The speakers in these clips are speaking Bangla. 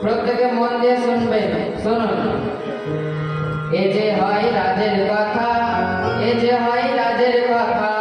প্রত্যেকে মন দিয়ে শুনবেন, শুনুন। এ যে হয় রাজের কথা, এ যে হয় রাজের কথা।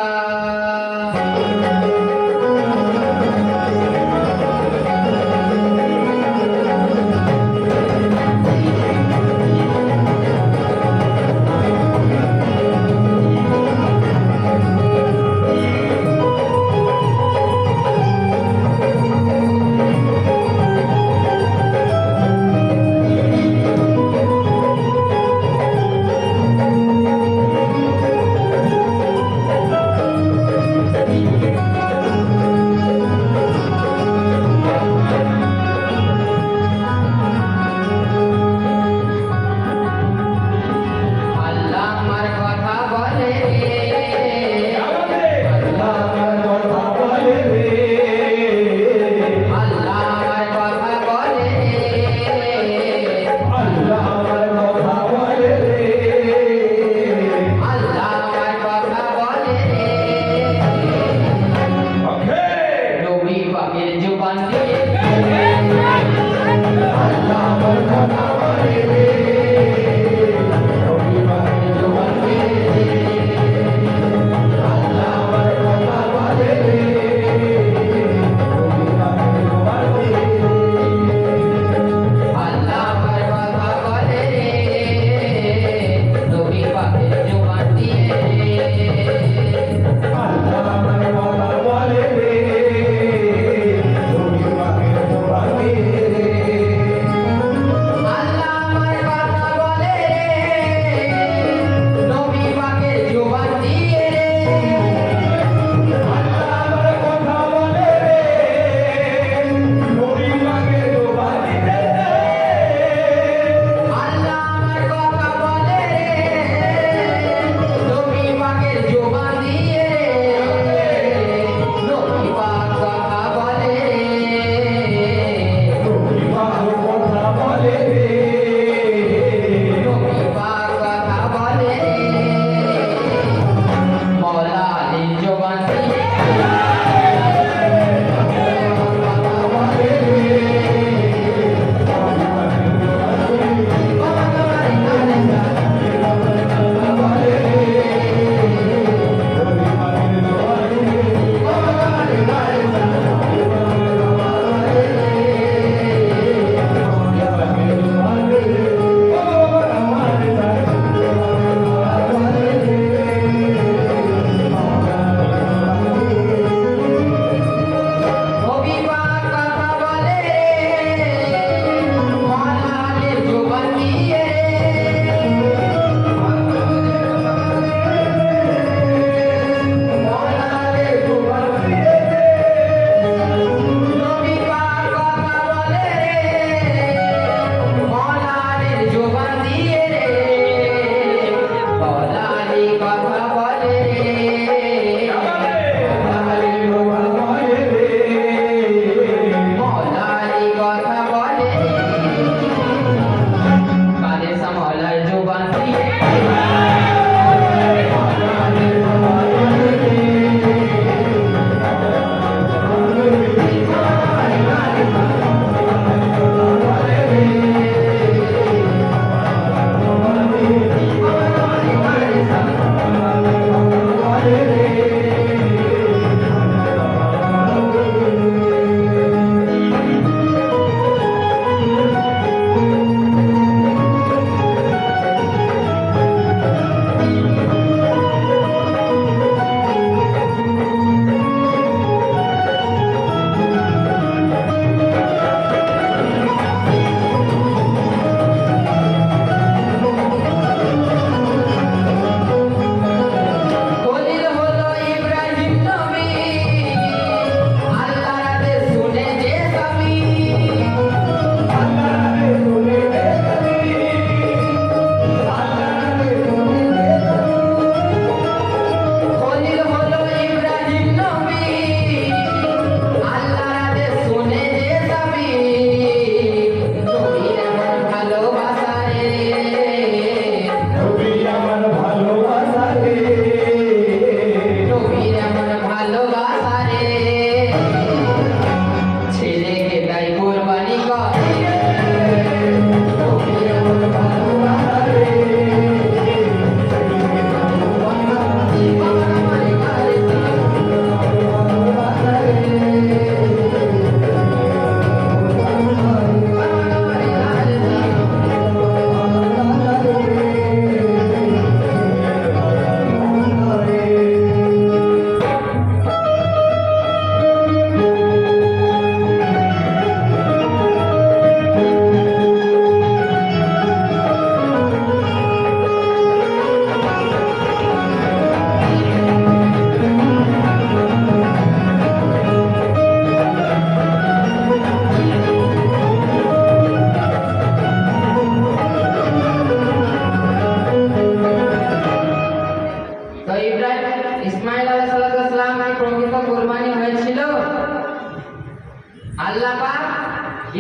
আল্লাহ পাক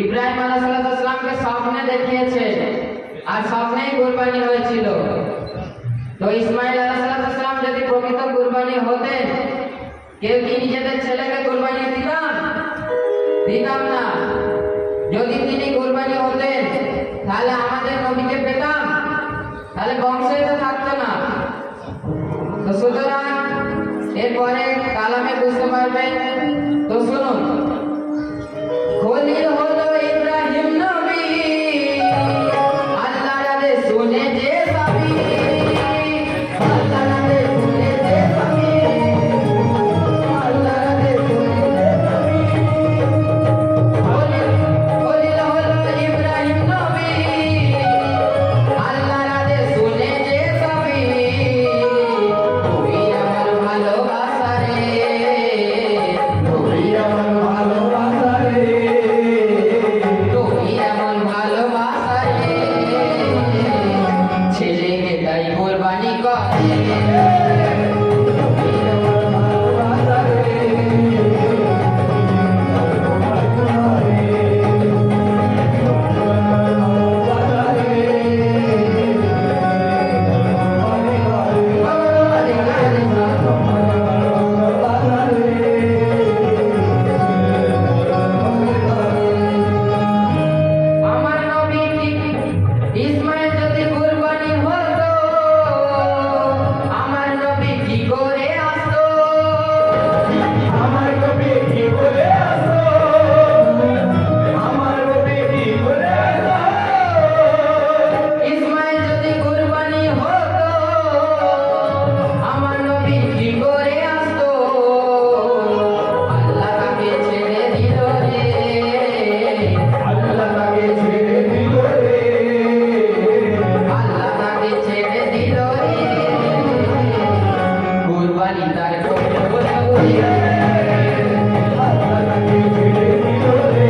ইব্রাহিম আলাইহিস সালামকে স্বপ্নে দেখিয়েছে আর স্বপ্নেই কুরবানি হয়েছিল। তো ইসমাইল আলাইহিস সালাম যদি প্রকৃত কুরবানি হতেন, কেউ কি নিজেদের ছেলেকে কুরবানি দিতাম না। যদি তিনি কুরবানি হতেন তাহলে আমাদের নবীকে পেতাম, তাহলে বংশে তো থাকতো না। তো সুতরাং এরপরে কালামে বুঝতে পারবেন। তো শুনুন, খলিল হলো ইব্রাহিম নবী, আল্লাহর আদেশ শুনে যে সবই, আল্লাহর আদেশ শুনে যে সবই, আল্লাহর আদেশ শুনে যে সবই। খলিল হলো ইব্রাহিম নবী, আল্লাহর আদেশ শুনে যে সবই। তুই আমার ভালোবাসা রে, তুই আমার ভালোবাসা রে, তুই এমন ভালোবাসা রে, ছেলেকে তাই কোরবানি করে। তুই এমন ভালোবাসা রে, আমার নবী ইসমাইল যদি কুরবানি হতো, আমার নবী কি করে আসতো, আমার নবী কি করে আসো, আমার নবী কি করে আসো, ইসমাইল যদি কুরবানি হতো, আমার নবী কি করে আসতো। আল্লাহ তাকে ছেড়ে দিল রে, আল্লাহ তাকে ছেড়ে দিল রে, আল্লাহ তাকে ছেড়ে দিল রে, কুরবানি তার কবুল হলো রে। আল্লাহ তাকে ছেড়ে দিল রে,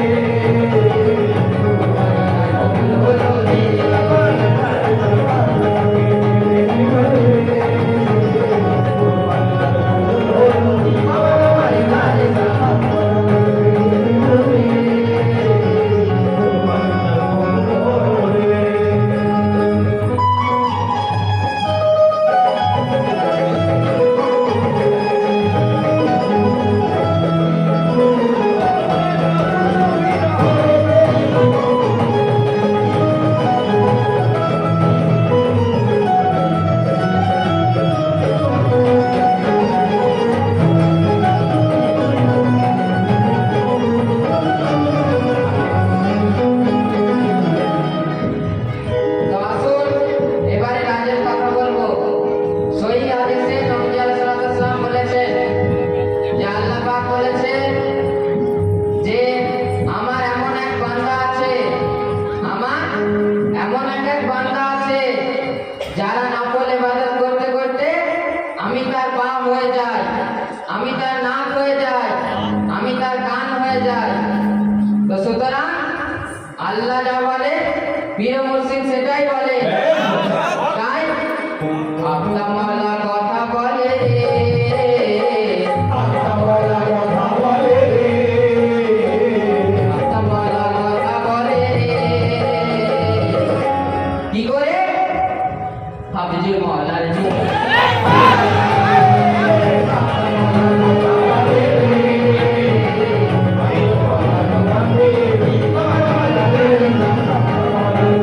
তো আসুন এবারে রাজের কথা বলবো। সহিহ হাদিসে নবী আলাইহিস সালাম বলেছেন যে আল্লাহ পাক বলেছেন যে আমার এমন এক বান্দা আছে, আমার এমন এক বান্দা আছে যারা নফল ইবাদত করতে করতে আমি তার পা হয়ে যাই, আমি তার নাক হয়ে যাই, আমি তার কান হয়ে যাই। তো সুতরাং আল্লাহ যা বলে পীর মুর্শিদ সেটাই বলে। তাই আল্লাহ মাওলা কথা বলে রে, আল্লাহ বলা কথা বলে রে, আল্লাহ মাওলা কথা বলে রে। কি করে? হাফিজুল মাওলার যুগ।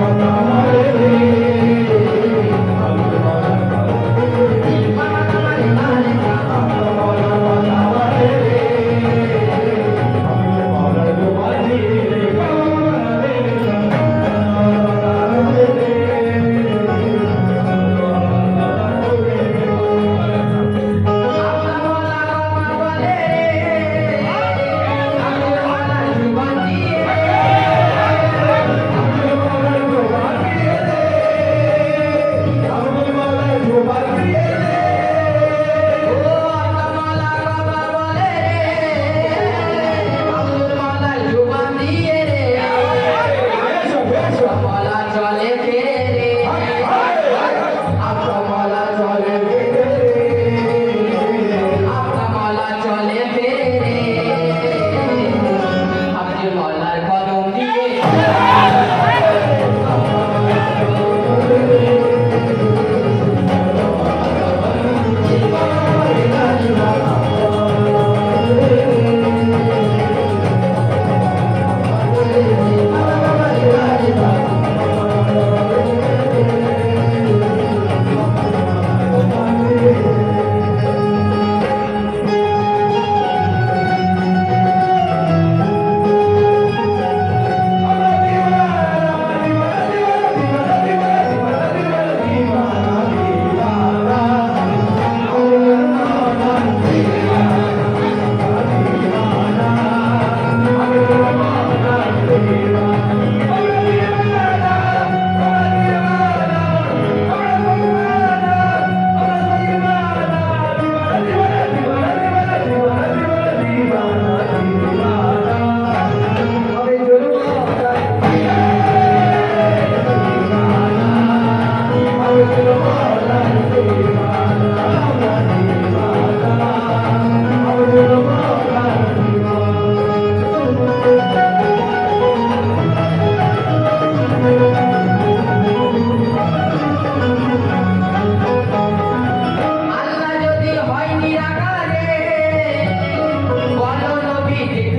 কথা বলে রে,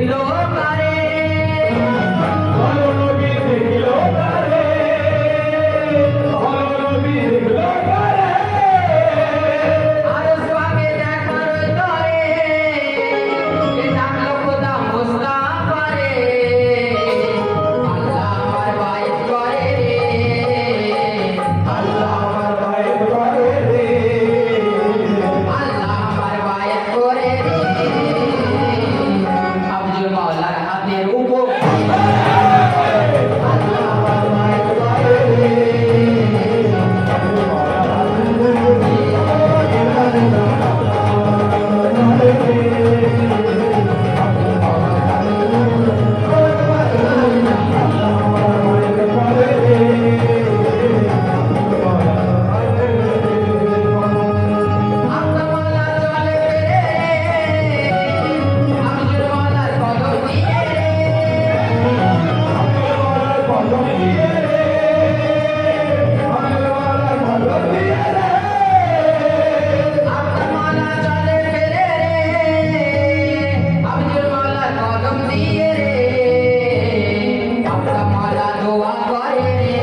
দেখিল তারে ভালো নবী দেখিল তারে ভালো নবী দেখিল তারে আরশ পাকে দেখার তরে এ ডাকলো খোদা মুস্তাফারে আল্লাহ আমার বাইত করে রে আল্লাহ আমার বাইত করে রে আল্লাহ আমার বাইত করে রে আব্দুল মাওলার হাতের উপর আল্লাহ আমার বাইত করে রে আব্দুল মাওলা চলে ফিরে আব্দুল মাওলার কদম দিয়ে রে আব্দুল মাওলা চলে ফিরে রে আব্দুল মাওলার কদম দিয়ে রে আব্দুল মাওলা দোয়া করে রে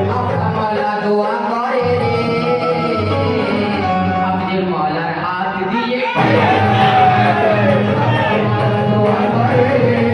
আব্দুল মাওলা দোয়া করে রে আব্দুল মাওলার হাত দিয়ে দোয়া করে রে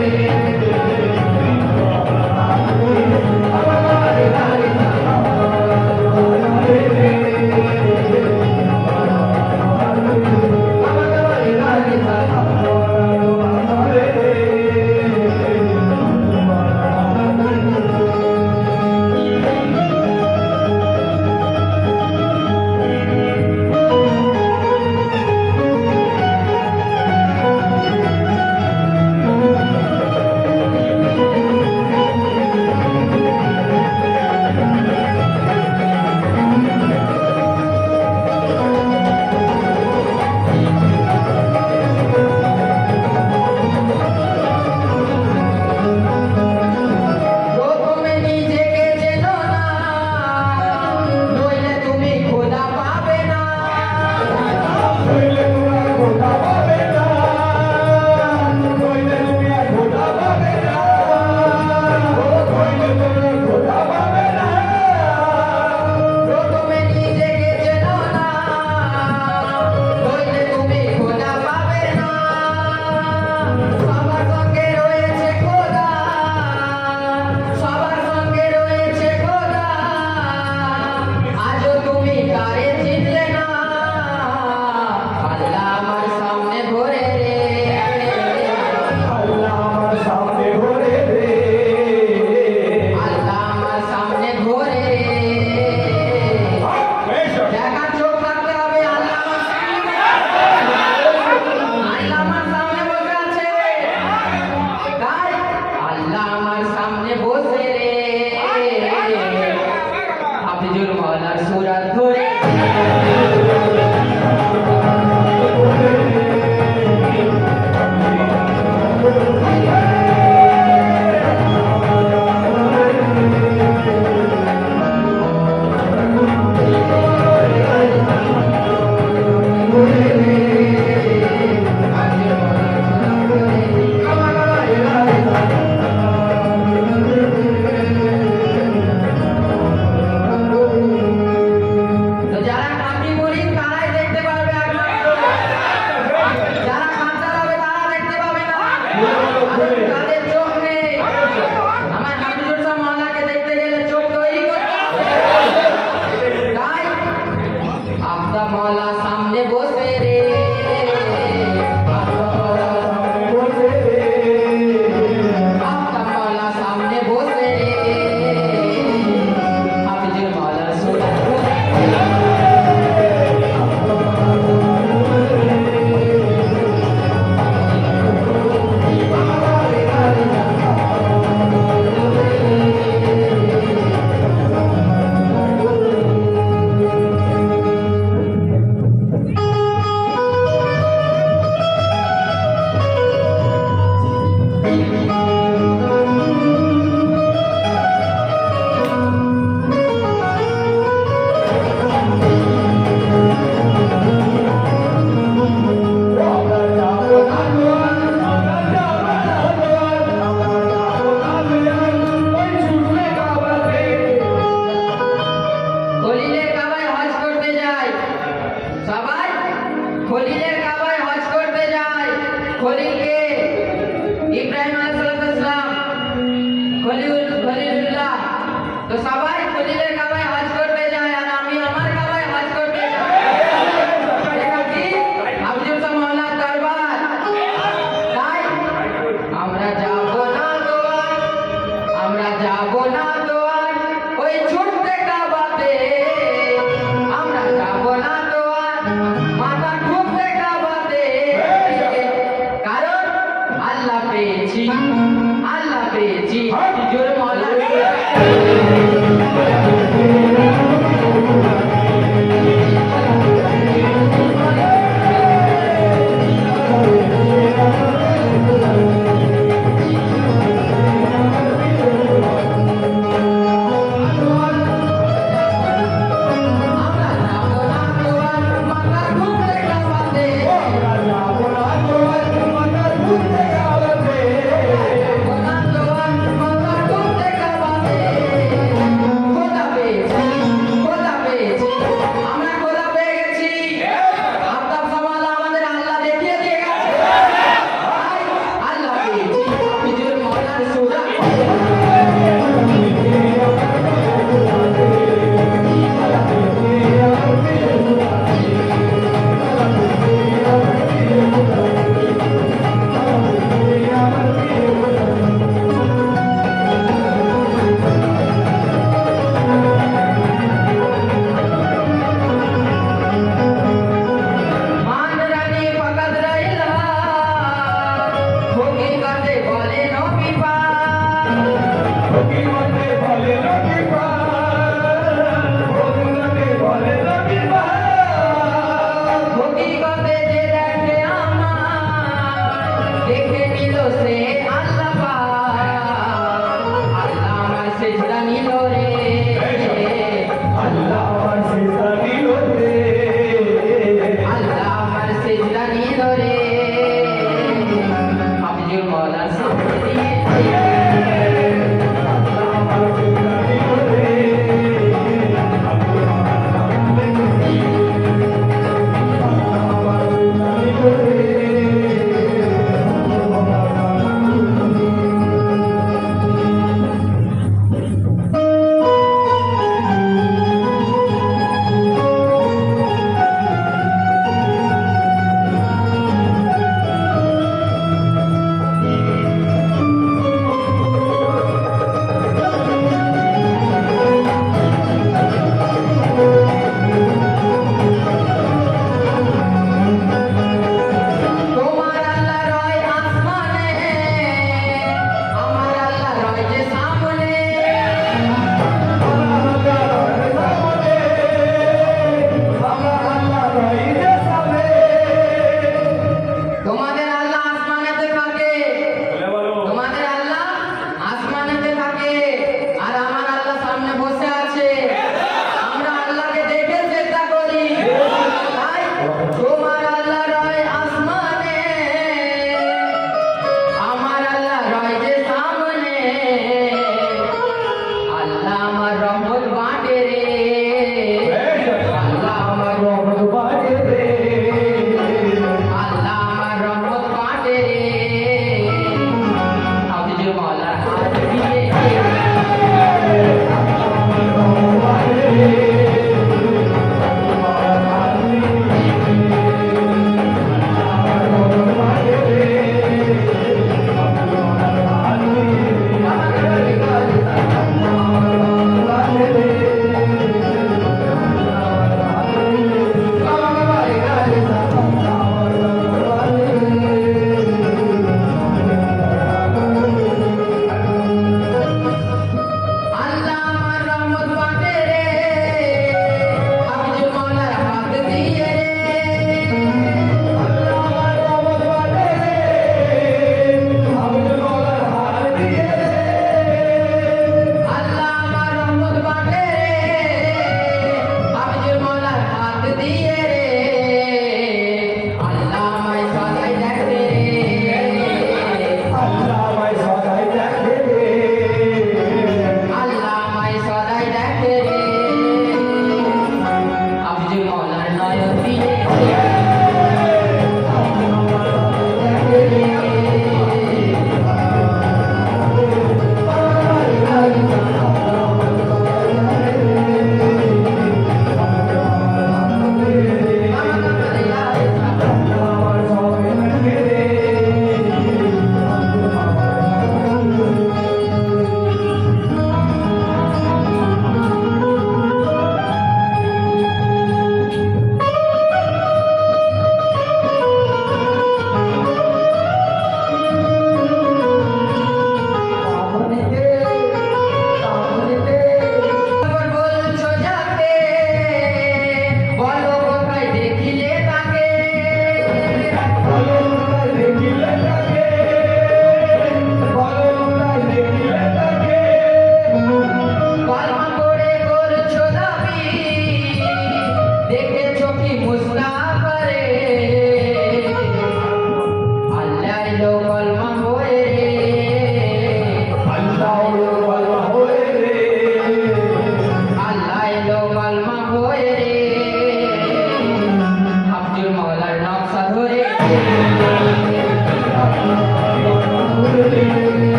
প্রথমে নিজেকে চেনো না নইলে তুমি খোদা পাবে না প্রথমে নিজেকে চেনো না নইলে তুমি খোদা পাবে না সবার সঙ্গে রয়েছে খোদা সবার সঙ্গে রয়েছে খোদা আজও তুমি কারে চিনলে না আল্লাহ আমার সামনে ঘোরে রে আল্লাহ আমার সামনে ঘোরে রে দেখা চোখ রাখতে হবে আল্লাহ আমার সামনে বসে আছে তাই আল্লাহ আমার সামনে বসে রে আব্দুল মাওলার সুরাত ধরে তো যারা কাপড়ি মুড়িদ তারাই দেখতে পারবে একমাত্র যারা কাঁচা হবে তারা দেখতে পাবে না তাদের চোখ নেই আমার হাফিজুর শাহ মাওলাকে দেখতে গেলে চোখ তৈরি করতে হবে তাই আব্দুল মাওলা সামনে বসে রে খলিলের কাবায় হজ করতে যায়। খলিলকে ইব্রাহিম আলাইহিস সালাম খলিলুল্লাহ, তো সবাই খলিলের কাবায় হজ করতে যায় আর আমি আমার কাবায় হজ করতে যাই। এটা কি আব্দুল মাওলার দরবার? তাই আমরা যাব না দোয়ার, আমরা যাব না দোয়ার ওই ছোট্ট কাবাতে, আমরা যাব না দোয়ার মাথা ঠুকতে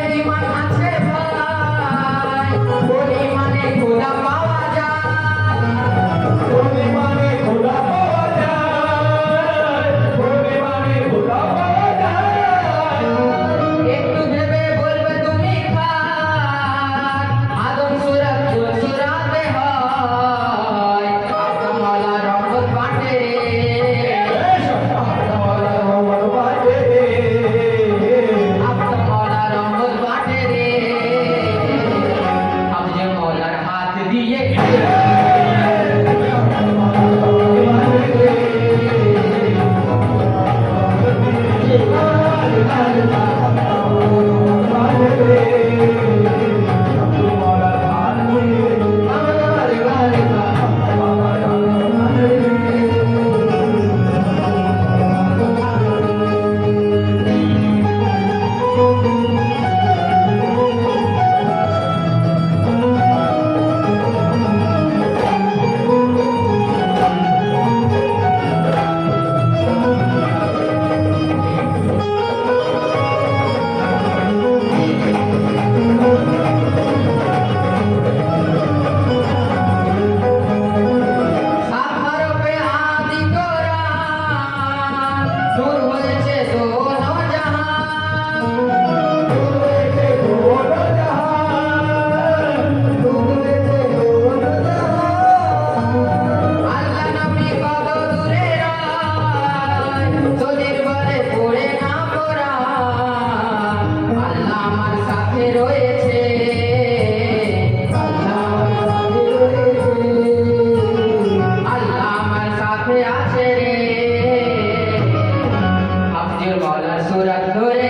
বিমান আছে ভাই পরিমাণে খোদা পাওয়া যায় পরিমাণে খোদা পাওয়া যায়, পরিমাণে খোদা পাওয়া যায়। একটু ভেবে বলবে তুমি খান আদম সুরাত সুরাতে হয় আকামালা রহমত বাটে আল্লাহওয়ালা রহমত বাটে রে। আকামালা রহমত বাটে রে আবজে মৌলার হাত দিয়ে সাফারপে আদি কোরআন নূর হয়েছে দোনো জাহান আল্লাহ নবী কত দূরে রায় তোদের বলে পড়ে না কোরআন আল্লাহ আমার সাথে রয়েছে আল্লাহ আমার সাথে আছে রে আব্দুল মাওলা সূরা ধরে